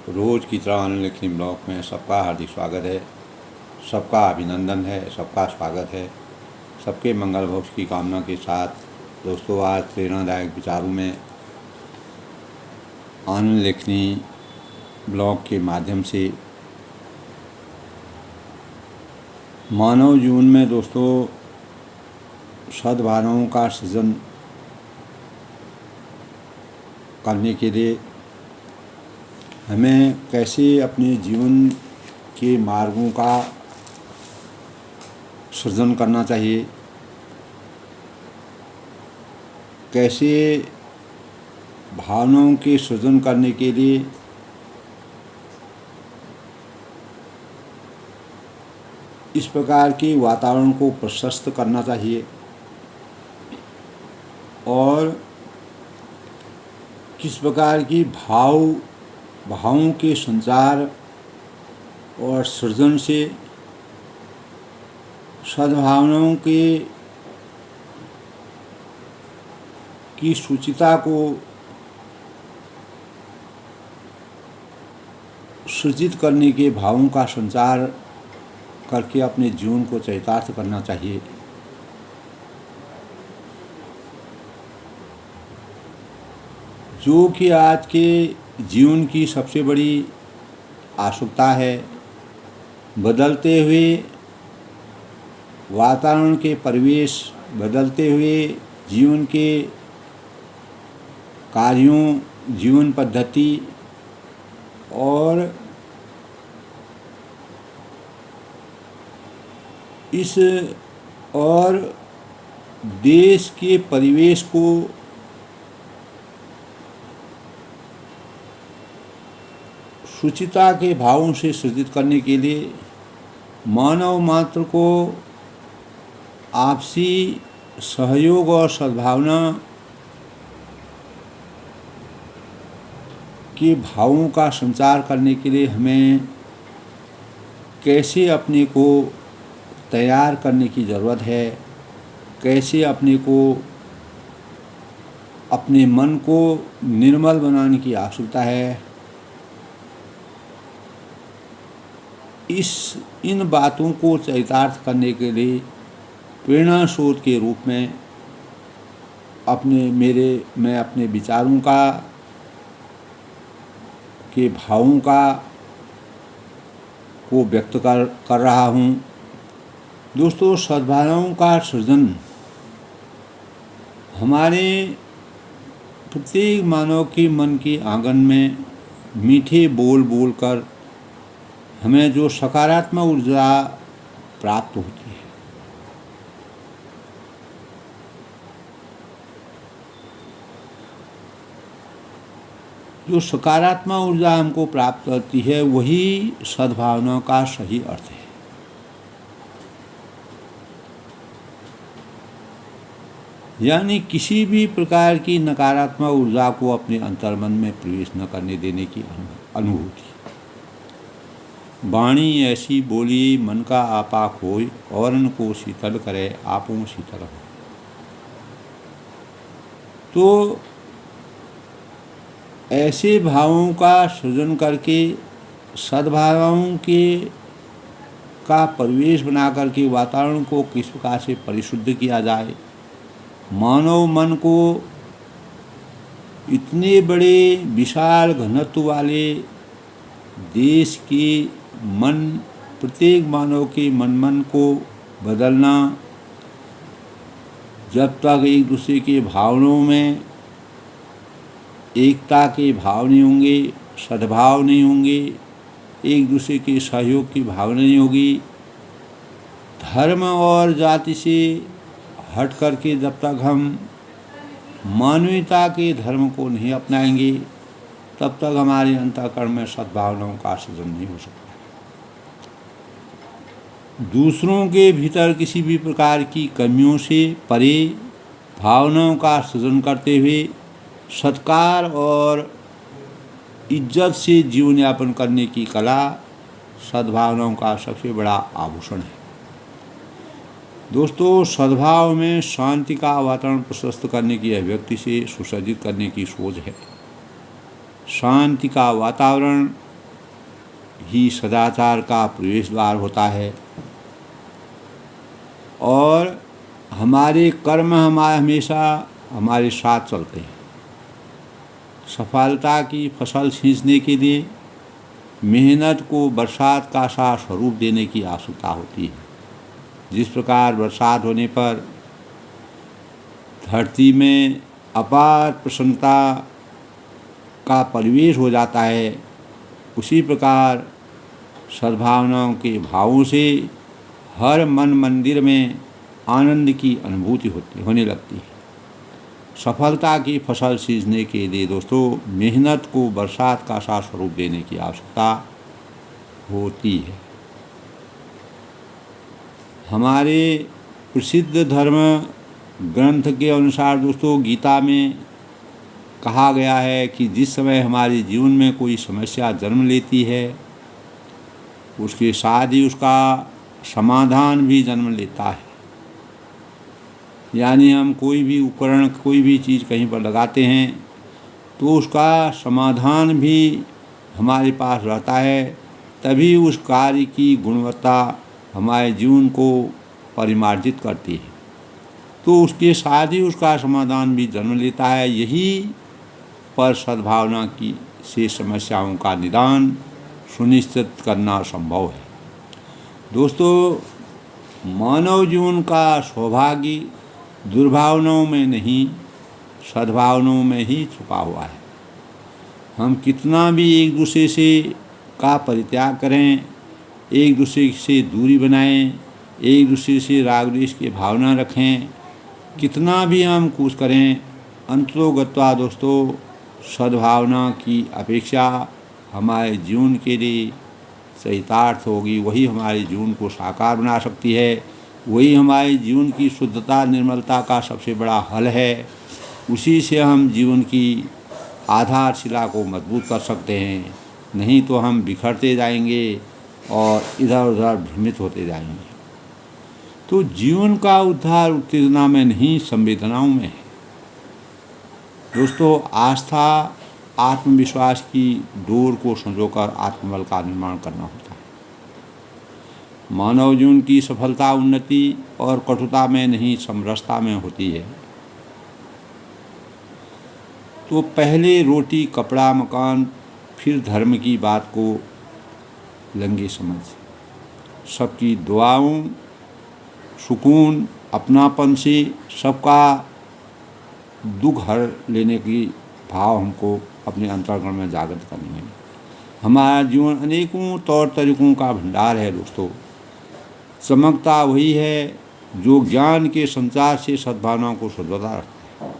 रोज़ की तरह आनंद लिखनी ब्लॉग में सबका हार्दिक स्वागत है, सबका अभिनंदन है, सबका स्वागत है। सबके मंगल भोज की कामना के साथ दोस्तों आज प्रेरणादायक विचारों में आनंद लिखनी ब्लॉग के माध्यम से मानव जीवन में दोस्तों सद्भावनाओं का सृजन करने के लिए हमें कैसे अपने जीवन के मार्गों का सृजन करना चाहिए, कैसे भावनाओं के सृजन करने के लिए इस प्रकार के वातावरण को प्रशस्त करना चाहिए और किस प्रकार की भावों के संचार और सृजन से सद्भावनाओं की सूचिता को सृजित करने के भावों का संचार करके अपने जीवन को चरितार्थ करना चाहिए। जो कि आज के जीवन की सबसे बड़ी आवश्यकता है। बदलते हुए वातावरण के परिवेश, बदलते हुए जीवन के कार्यों, जीवन पद्धति और देश के परिवेश को सूचिता के भावों से सृजित करने के लिए मानव मात्र को आपसी सहयोग और सद्भावना के भावों का संचार करने के लिए हमें कैसे अपने को तैयार करने की ज़रूरत है, कैसे अपने मन को निर्मल बनाने की आवश्यकता है। इन बातों को चरितार्थ करने के लिए प्रेरणा स्रोत के रूप में मैं अपने विचारों के भावों को व्यक्त कर रहा हूँ। दोस्तों सद्भावनाओं का सृजन हमारे प्रत्येक मानव के मन के आंगन में मीठे बोल बोलकर हमें जो सकारात्मक ऊर्जा प्राप्त होती है, जो सकारात्मक ऊर्जा हमको प्राप्त होती है वही सद्भावना का सही अर्थ है। यानी किसी भी प्रकार की नकारात्मक ऊर्जा को अपने अंतर्मन में प्रवेश न करने देने की अनुभूति। वाणी ऐसी बोली मन का आपा खोई, औरन को शीतल करे आपों शीतल हो। तो ऐसे भावों का सृजन करके सद्भावनाओं का परिवेश बना करके वातावरण को किस प्रकार से परिशुद्ध किया जाए, मानव मन को इतने बड़े विशाल घनत्व वाले देश के प्रत्येक मानव के मन को बदलना, जब तक एक दूसरे के भावनाओं में एकता के भाव नहीं होंगे, सद्भाव नहीं होंगे, एक दूसरे के सहयोग की भावना नहीं होगी, धर्म और जाति से हट करके जब तक हम मानवीयता के धर्म को नहीं अपनाएंगे तब तक हमारे अंतःकरण में सद्भावनाओं का सृजन नहीं हो सकता। दूसरों के भीतर किसी भी प्रकार की कमियों से परे भावनाओं का सृजन करते हुए सत्कार और इज्जत से जीवन यापन करने की कला सद्भावनाओं का सबसे बड़ा आभूषण है। दोस्तों सद्भाव में शांति का वातावरण प्रशस्त करने की अभिव्यक्ति से सुसज्जित करने की सोच है। शांति का वातावरण ही सदाचार का प्रवेश द्वार होता है और हमारे कर्म हमेशा हमारे साथ चलते हैं। सफलता की फसल सींचने के लिए मेहनत को बरसात का सा स्वरूप देने की आवश्यकता होती है। जिस प्रकार बरसात होने पर धरती में अपार प्रसन्नता का परिवेश हो जाता है, उसी प्रकार सद्भावनाओं के भावों से हर मन मंदिर में आनंद की अनुभूति होने लगती है। सफलता की फसल सींचने के लिए दोस्तों मेहनत को बरसात का सा स्वरूप देने की आवश्यकता होती है। हमारे प्रसिद्ध धर्म ग्रंथ के अनुसार दोस्तों गीता में कहा गया है कि जिस समय हमारे जीवन में कोई समस्या जन्म लेती है उसके साथ ही उसका समाधान भी जन्म लेता है। यानी हम कोई भी उपकरण कोई भी चीज़ कहीं पर लगाते हैं तो उसका समाधान भी हमारे पास रहता है, तभी उस कार्य की गुणवत्ता हमारे जीवन को परिमार्जित करती है। तो उसके साथ ही उसका समाधान भी जन्म लेता है। यही पर सद्भावना की से समस्याओं का निदान सुनिश्चित करना संभव है। दोस्तों मानव जीवन का सौभाग्य दुर्भावनाओं में नहीं सद्भावनाओं में ही छुपा हुआ है। हम कितना भी एक दूसरे से का परित्याग करें, एक दूसरे से दूरी बनाएं, एक दूसरे से राग द्वेष की भावना रखें, कितना भी हम कुछ करें, अंततोगत्वा दोस्तों सद्भावना की अपेक्षा हमारे जीवन के लिए सहितार्थ होगी। वही हमारे जीवन को साकार बना सकती है, वही हमारे जीवन की शुद्धता निर्मलता का सबसे बड़ा हल है। उसी से हम जीवन की आधारशिला को मजबूत कर सकते हैं, नहीं तो हम बिखरते जाएंगे और इधर उधर भ्रमित होते जाएंगे। तो जीवन का उद्धार उत्तेजना में नहीं संवेदनाओं में है। दोस्तों आस्था आत्मविश्वास की डोर को संजोकर आत्मबल का निर्माण करना होता है। मानव जीवन की सफलता उन्नति और कटुता में नहीं समरसता में होती है। तो पहले रोटी कपड़ा मकान फिर धर्म की बात को लेंगे समझ। सबकी दुआओं सुकून अपनापन से सबका दुख हर लेने की भाव हमको अपने अंतर्गण में जागृत करनी है। हमारा जीवन अनेकों तौर तरीकों का भंडार है दोस्तों। चमकता वही है जो ज्ञान के संचार से सद्भावनाओं को सजोता रखता है।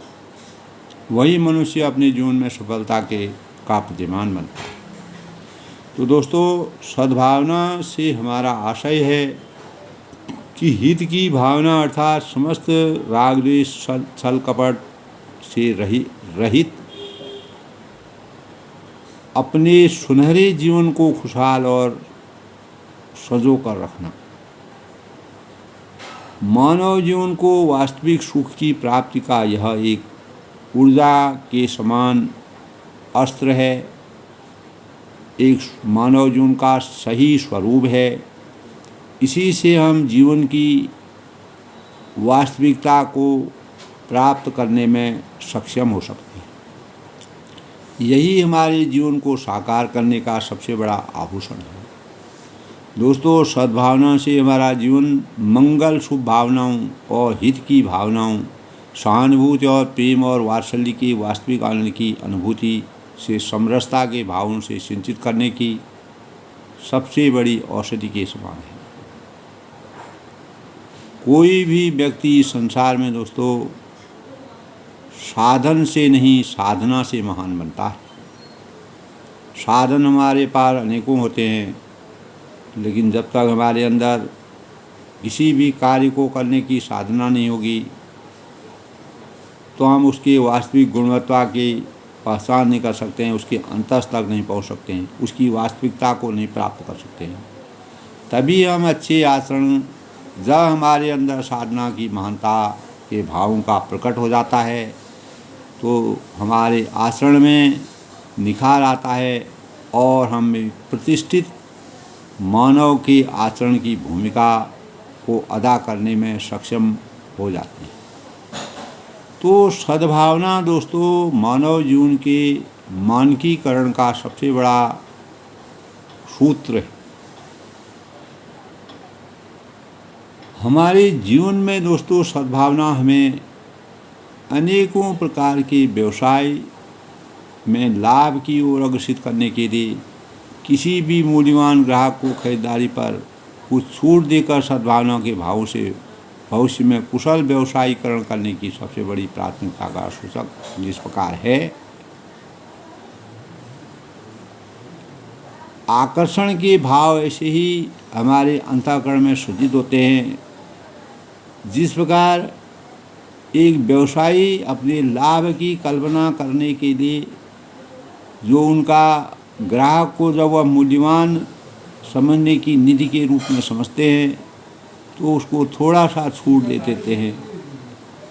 वही मनुष्य अपने जीवन में सफलता का प्रतिमान बनता है। तो दोस्तों सद्भावना से हमारा आशय है कि हित की भावना अर्थात समस्त राग द्वेष छल कपट से रहित अपने सुनहरे जीवन को खुशहाल और सजो कर रखना। मानव जीवन को वास्तविक सुख की प्राप्ति का यह एक ऊर्जा के समान अस्त्र है, एक मानव जीवन का सही स्वरूप है। इसी से हम जीवन की वास्तविकता को प्राप्त करने में सक्षम हो सकते हैं। यही हमारे जीवन को साकार करने का सबसे बड़ा आभूषण है। दोस्तों सद्भावना से हमारा जीवन मंगल शुभ भावनाओं और हित की भावनाओं सहानुभूति और प्रेम और वात्सल्य की वास्तविक आनंद की अनुभूति से समरसता के भावों से सिंचित करने की सबसे बड़ी औषधि के समान है। कोई भी व्यक्ति संसार में दोस्तों साधन से नहीं साधना से महान बनता है। साधन हमारे पास अनेकों होते हैं, लेकिन जब तक हमारे अंदर किसी भी कार्य को करने की साधना नहीं होगी तो हम उसकी वास्तविक गुणवत्ता की पहचान नहीं कर सकते हैं, उसके अंतस तक नहीं पहुंच सकते हैं, उसकी वास्तविकता को नहीं प्राप्त कर सकते हैं। तभी हम अच्छे आचरण जब हमारे अंदर साधना की महानता के भावों का प्रकट हो जाता है तो हमारे आचरण में निखार आता है और हम प्रतिष्ठित मानव के आचरण की भूमिका को अदा करने में सक्षम हो जाते हैं। तो सद्भावना दोस्तों मानव जीवन के मानकीकरण का सबसे बड़ा सूत्र है। हमारे जीवन में दोस्तों सद्भावना हमें अनेकों प्रकार के व्यवसाय में लाभ की ओर अग्रसित करने के लिए किसी भी मूल्यवान ग्राहक को खरीदारी पर कुछ छूट देकर सद्भावना के भावों से भविष्य में कुशल व्यवसायीकरण करने की सबसे बड़ी प्राथमिकता का सूचक जिस प्रकार है। आकर्षण के भाव ऐसे ही हमारे अंतःकरण में सृजित होते हैं। जिस प्रकार एक व्यवसायी अपने लाभ की कल्पना करने के लिए जो उनका ग्राहक को जब वह मूल्यवान समझने की निधि के रूप में समझते हैं तो उसको थोड़ा सा छूट दे देते हैं,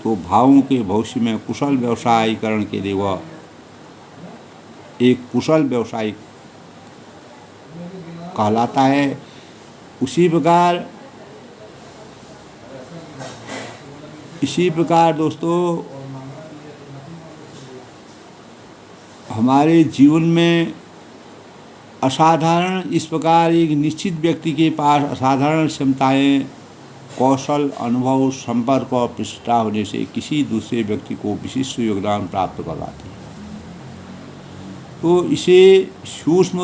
तो भावों के भविष्य में कुशल व्यवसायीकरण के लिए वह एक कुशल व्यवसायी कहलाता है। इसी प्रकार दोस्तों हमारे जीवन में असाधारण इस प्रकार एक निश्चित व्यक्ति के पास असाधारण क्षमताएं, कौशल, अनुभव, संपर्क और प्रतिष्ठा होने से किसी दूसरे व्यक्ति को विशिष्ट योगदान प्राप्त करवाती है। तो इसे सूक्ष्म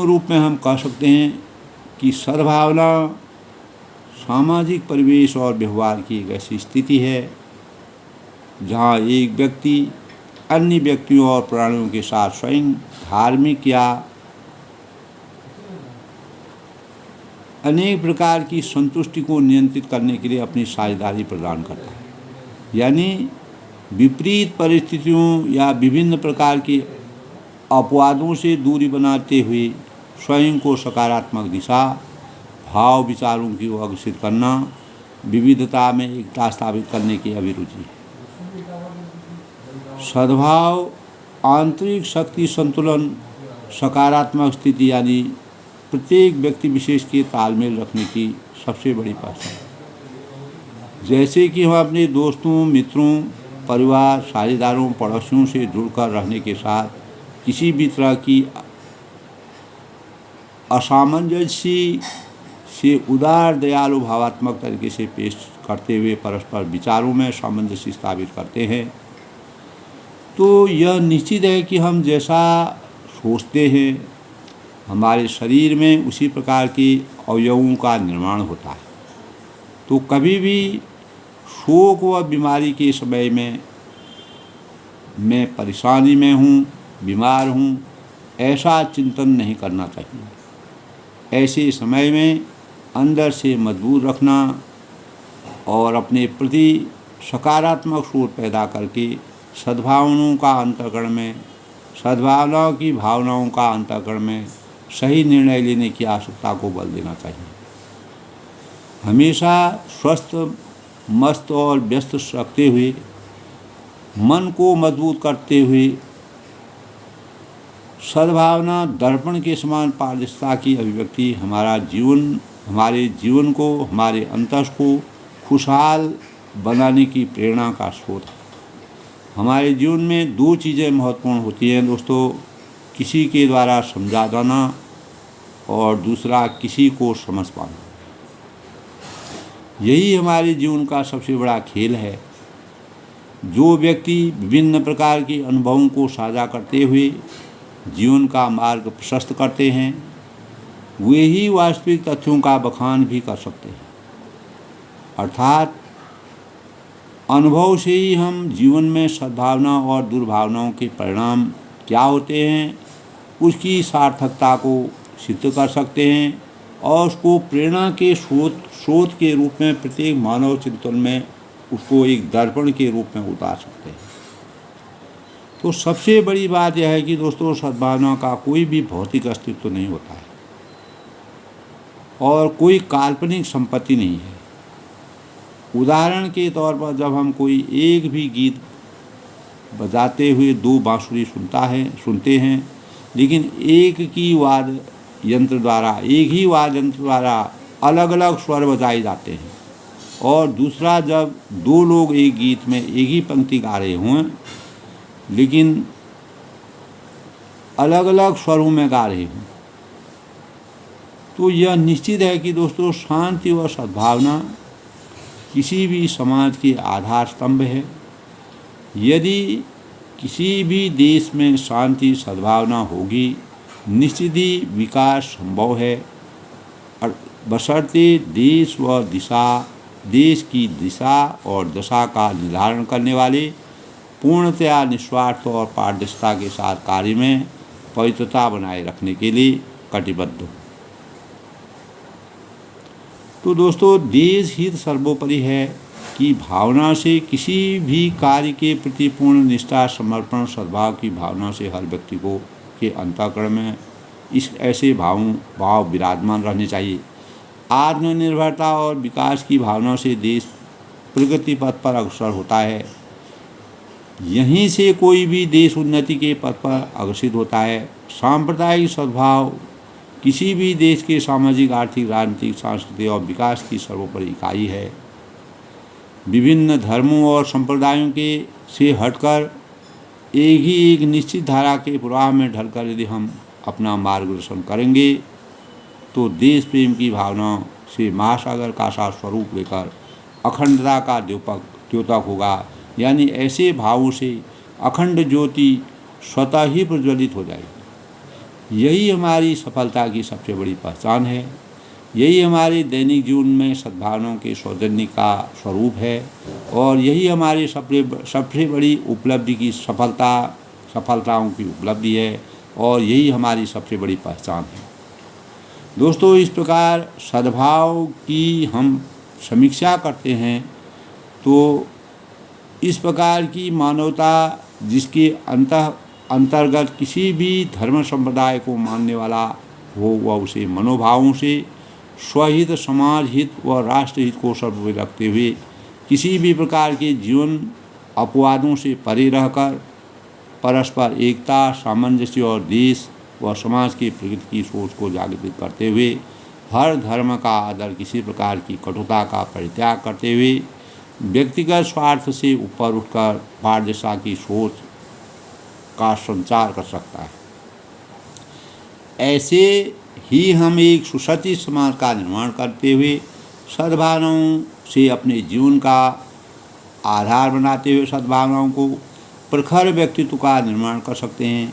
रूप में हम कह सकते हैं कि सद्भावना सामाजिक परिवेश और व्यवहार की एक ऐसी स्थिति है जहाँ एक व्यक्ति अन्य व्यक्तियों और प्राणियों के साथ स्वयं धार्मिक या अनेक प्रकार की संतुष्टि को नियंत्रित करने के लिए अपनी साझेदारी प्रदान करता है। यानी विपरीत परिस्थितियों या विभिन्न प्रकार के अपवादों से दूरी बनाते हुए स्वयं को सकारात्मक दिशा, भाव, विचारों की ओर अग्रसित करना, विविधता में एकता स्थापित करने की अभिरुचि है। सद्भाव आंतरिक शक्ति संतुलन, सकारात्मक स्थिति यानी प्रत्येक व्यक्ति विशेष के तालमेल रखने की सबसे बड़ी पहचान है। जैसे कि हम अपने दोस्तों, मित्रों, परिवार, साझेदारों, पड़ोसियों से जुड़कर रहने के साथ किसी भी तरह की असामंजस्य से उदार, दयालु, भावात्मक तरीके से पेश करते हुए परस्पर विचारों में सामंजस्य स्थापित करते हैं, तो यह निश्चित है कि हम जैसा सोचते हैं हमारे शरीर में उसी प्रकार के अवयवों का निर्माण होता है। तो कभी भी शोक व बीमारी के समय में मैं परेशानी में हूँ, बीमार हूँ, ऐसा चिंतन नहीं करना चाहिए। ऐसे समय में अंदर से मजबूत रखना और अपने प्रति सकारात्मक सोच पैदा करके सद्भावनाओं की भावनाओं का अंतःकरण में सही निर्णय लेने की आवश्यकता को बल देना चाहिए। हमेशा स्वस्थ, मस्त और व्यस्त रखते हुए, मन को मजबूत करते हुए सद्भावना दर्पण के समान पारदर्शिता की अभिव्यक्ति हमारे जीवन को, हमारे अंतस को खुशहाल बनाने की प्रेरणा का स्रोत है। हमारे जीवन में दो चीज़ें महत्वपूर्ण होती हैं दोस्तों, किसी के द्वारा समझा जाना और दूसरा किसी को समझ पाना। यही हमारे जीवन का सबसे बड़ा खेल है। जो व्यक्ति विभिन्न प्रकार के अनुभवों को साझा करते हुए जीवन का मार्ग प्रशस्त करते हैं, वे ही वास्तविक तथ्यों का बखान भी कर सकते हैं। अर्थात अनुभव से ही हम जीवन में सद्भावना और दुर्भावनाओं के परिणाम क्या होते हैं उसकी सार्थकता को सिद्ध कर सकते हैं और उसको प्रेरणा के स्रोत के रूप में प्रत्येक मानव चिंतन में उसको एक दर्पण के रूप में उतार सकते हैं। तो सबसे बड़ी बात यह है कि दोस्तों सद्भावना का कोई भी भौतिक अस्तित्व नहीं होता है और कोई काल्पनिक संपत्ति नहीं है। उदाहरण के तौर पर जब हम कोई एक भी गीत बजाते हुए दो बांसुरी सुनते हैं, लेकिन एक ही वाद्य यंत्र द्वारा अलग अलग स्वर बजाए जाते हैं। और दूसरा, जब दो लोग एक गीत में एक ही पंक्ति गा रहे हों लेकिन अलग अलग स्वरों में गा रहे हों, तो यह निश्चित है कि दोस्तों शांति और सद्भावना किसी भी समाज के आधार स्तंभ है। यदि किसी भी देश में शांति सद्भावना होगी, निश्चित ही विकास संभव है, और बशर्ते देश की दिशा और दशा का निर्धारण करने वाले पूर्णतया निस्वार्थ और पारदर्शिता के साथ कार्य में पवित्रता बनाए रखने के लिए कटिबद्ध हो। तो दोस्तों, देश हित सर्वोपरि है की भावना से किसी भी कार्य के प्रति पूर्ण निष्ठा, समर्पण, सद्भाव की भावना से हर व्यक्ति को के अंतःकरण में इस ऐसे भाव विराजमान रहने चाहिए। आत्मनिर्भरता और विकास की भावना से देश प्रगति पथ पर अग्रसर होता है। यहीं से कोई भी देश उन्नति के पथ पर अग्रसित होता है। सांप्रदायिक सद्भाव किसी भी देश के सामाजिक, आर्थिक, राजनीतिक, सांस्कृतिक और विकास की सर्वोपरि इकाई है। विभिन्न धर्मों और संप्रदायों के से हटकर एक निश्चित धारा के प्रवाह में ढलकर यदि हम अपना मार्गदर्शन करेंगे तो देश प्रेम की भावना से महासागर का सा स्वरूप लेकर अखंडता का द्योतक होगा। यानी ऐसे भावों से अखंड ज्योति स्वतः ही प्रज्वलित हो जाएगी। यही हमारी सफलता की सबसे बड़ी पहचान है। यही हमारे दैनिक जीवन में सद्भावनाओं के सौजन्य का स्वरूप है, और यही हमारे सबसे बड़ी उपलब्धि की सफलताओं की उपलब्धि है, और यही हमारी सबसे बड़ी पहचान है। दोस्तों, इस प्रकार सद्भाव की हम समीक्षा करते हैं तो इस प्रकार की मानवता जिसके अंतर्गत किसी भी धर्म संप्रदाय को मानने वाला हो, वह उसे मनोभावों से स्वहित, समाज हित व राष्ट्रहित को सर्वोपरि रखते हुए किसी भी प्रकार के जीवन अपवादों से परे रहकर परस्पर एकता, सामंजस्य और देश व समाज की प्रगति की सोच को जागृत करते हुए हर धर्म का आदर, किसी प्रकार की कटुता का परित्याग करते हुए व्यक्तिगत स्वार्थ से ऊपर उठकर पारदर्शिता की सोच का संचार कर सकता है। ऐसे ही हम एक सुसज्जित समाज का निर्माण करते हुए सद्भावनाओं से अपने जीवन का आधार बनाते हुए सद्भावनाओं को प्रखर व्यक्तित्व का निर्माण कर सकते हैं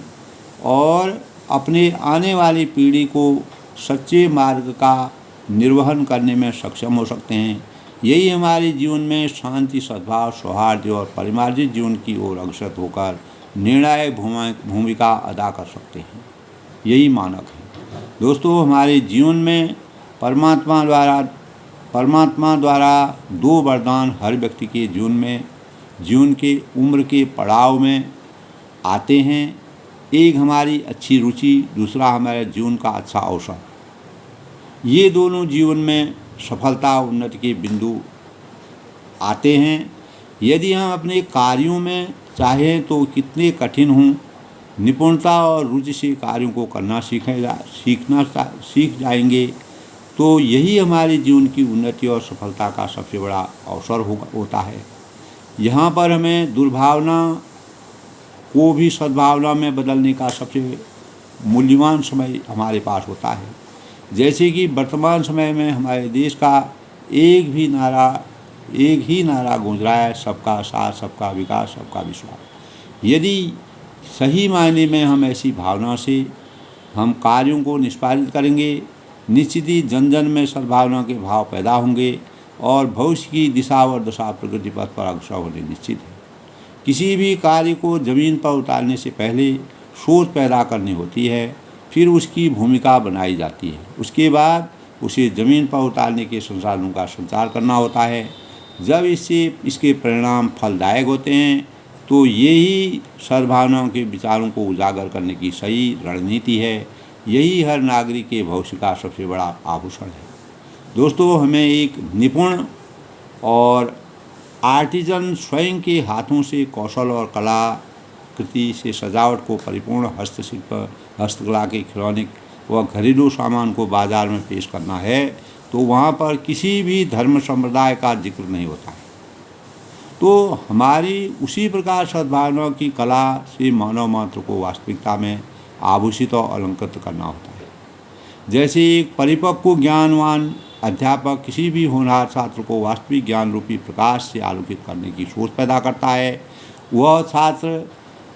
और अपने आने वाली पीढ़ी को सच्चे मार्ग का निर्वहन करने में सक्षम हो सकते हैं। यही हमारे जीवन में शांति, सद्भाव, सौहार्द और परिमार्जित जीवन की ओर अग्रसर होकर निर्णायक भूमिका अदा कर सकते हैं। यही मानक है। दोस्तों, हमारे जीवन में परमात्मा द्वारा दो वरदान हर व्यक्ति के जीवन के उम्र के पड़ाव में आते हैं। एक हमारी अच्छी रुचि, दूसरा हमारे जीवन का अच्छा अवसर। ये दोनों जीवन में सफलता, उन्नति के बिंदु आते हैं। यदि हम अपने कार्यों में चाहें तो कितने कठिन हों, निपुणता और रुचि से कार्यों को करना सीख जाएंगे तो यही हमारे जीवन की उन्नति और सफलता का सबसे बड़ा अवसर होता है। यहाँ पर हमें दुर्भावना को भी सद्भावना में बदलने का सबसे मूल्यवान समय हमारे पास होता है। जैसे कि वर्तमान समय में हमारे देश का एक ही नारा गूंज रहा है, सबका साथ, सबका विकास, सबका विश्वास। यदि सही मायने में हम ऐसी भावना से हम कार्यों को निष्पादित करेंगे, निश्चित ही जन जन में सद्भावना के भाव पैदा होंगे और भविष्य की दिशा और दशा प्रगति पथ पर अग्रसर होने निश्चित है। किसी भी कार्य को जमीन पर उतारने से पहले सोच पैदा करनी होती है, फिर उसकी भूमिका बनाई जाती है, उसके बाद उसे ज़मीन पर उतारने के संसाधनों का संचार करना होता है। जब इसके परिणाम फलदायक होते हैं तो यही सद्भावनाओं के विचारों को उजागर करने की सही रणनीति है। यही हर नागरिक के भविष्य का सबसे बड़ा आभूषण है। दोस्तों, हमें एक निपुण और आर्टिजन स्वयं के हाथों से कौशल और कला कृति से सजावट को परिपूर्ण हस्तशिल्प, हस्तकला के खिलौने व घरेलू सामान को बाजार में पेश करना है तो वहाँ पर किसी भी धर्म संप्रदाय का जिक्र नहीं होता है। तो हमारी उसी प्रकार सद्भावना की कला से मानव मात्र को वास्तविकता में आभूषित और अलंकृत करना होता है। जैसे एक परिपक्व ज्ञानवान अध्यापक किसी भी होनहार छात्र को वास्तविक ज्ञान रूपी प्रकाश से आलोकित करने की सोच पैदा करता है, वह छात्र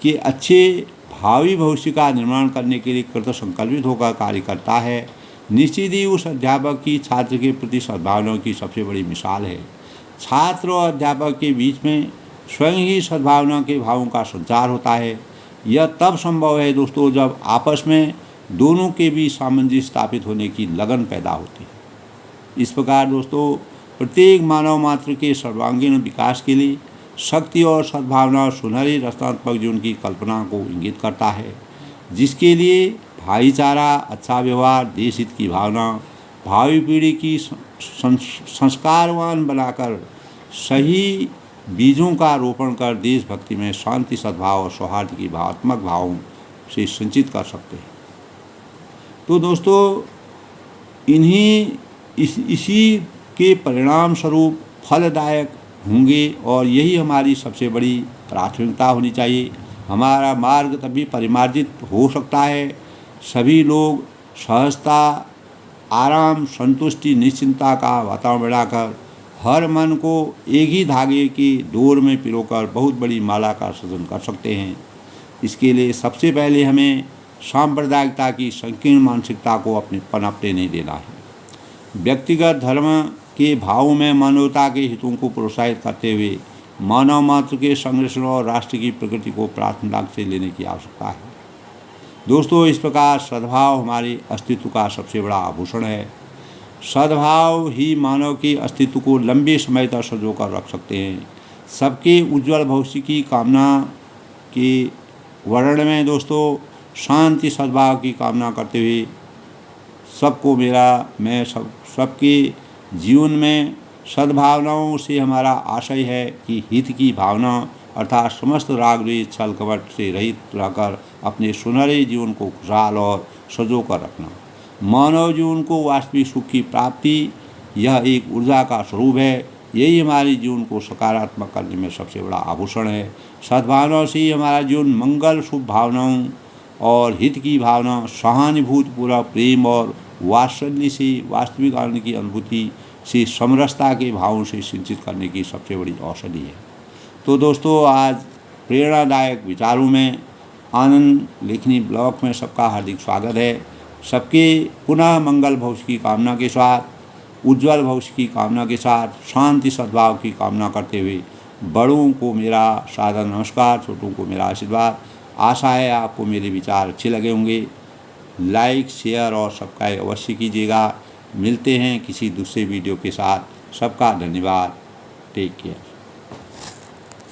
के अच्छे भावी भविष्य का निर्माण करने के लिए कृत संकल्पित होकर कार्य करता है। निश्चित ही उस अध्यापक की छात्र के प्रति सद्भावना की सबसे बड़ी मिसाल है। छात्र और अध्यापक के बीच में स्वयं ही सद्भावना के भावों का संचार होता है। यह तब संभव है दोस्तों जब आपस में दोनों के बीच सामंजस्य स्थापित होने की लगन पैदा होती है। इस प्रकार दोस्तों प्रत्येक मानव मात्र के सर्वांगीण विकास के लिए शक्ति और सद्भावना सुनहरी रचनात्मक जीवन की कल्पना को इंगित करता है, जिसके लिए भाईचारा, अच्छा व्यवहार, देश हित की भावना, भावी पीढ़ी की संस्कारवान बनाकर सही बीजों का रोपण कर देशभक्ति में शांति, सद्भाव और सौहार्द की भावात्मक भावों से संचित कर सकते हैं। तो दोस्तों इसी के परिणाम स्वरूप फलदायक होंगे और यही हमारी सबसे बड़ी प्राथमिकता होनी चाहिए। हमारा मार्ग तभी परिमार्जित हो सकता है सभी लोग सहजता, आराम, संतुष्टि, निश्चिंतता का वातावरण बनाकर हर मन को एक ही धागे की डोर में पिरोकर बहुत बड़ी माला का सृजन कर सकते हैं। इसके लिए सबसे पहले हमें सांप्रदायिकता की संकीर्ण मानसिकता को पनपने नहीं देना है। व्यक्तिगत धर्म के भावों में मानवता के हितों को प्रोत्साहित करते हुए मानव मात्र के संरक्षण और राष्ट्र की प्रकृति को प्राथमिकता से लेने की आवश्यकता है। दोस्तों इस प्रकार सद्भाव हमारे अस्तित्व का सबसे बड़ा आभूषण है। सद्भाव ही मानव के अस्तित्व को लंबे समय तक संजो कर रख सकते हैं। सबके उज्जवल भविष्य की कामना के वर्णन में दोस्तों शांति सद्भाव की कामना करते हुए सबके जीवन में सद्भावनाओं से हमारा आशय है कि हित की भावना अर्थात समस्त राग द्वेष छल कपट से रहित रहकर अपने सुनहरे जीवन को खुशहाल और सजो कर रखना। मानव जीवन को वास्तविक सुख की प्राप्ति यह एक ऊर्जा का स्वरूप है। यही हमारे जीवन को सकारात्मक करने में सबसे बड़ा आभूषण है। सद्भावना से ही हमारा जीवन मंगल, शुभ भावनाओं और हित की भावना, सहानुभूतिपूर्वक प्रेम और वात्सल्य से वास्तविक आनंद की अनुभूति से समरसता के भावों से सिंचित करने की सबसे बड़ी औषधि है। तो दोस्तों आज प्रेरणादायक विचारों में आनंद लेखनी ब्लॉग में सबका हार्दिक स्वागत है। सबके पुनः मंगल भविष्य की कामना के साथ, उज्जवल भविष्य की कामना के साथ, शांति सद्भाव की कामना करते हुए बड़ों को मेरा सादर नमस्कार, छोटों को मेरा आशीर्वाद। आशा है आपको मेरे विचार अच्छे लगे होंगे। लाइक, शेयर और सब्सक्राइब अवश्य कीजिएगा। मिलते हैं किसी दूसरे वीडियो के साथ। सबका धन्यवाद। Take care.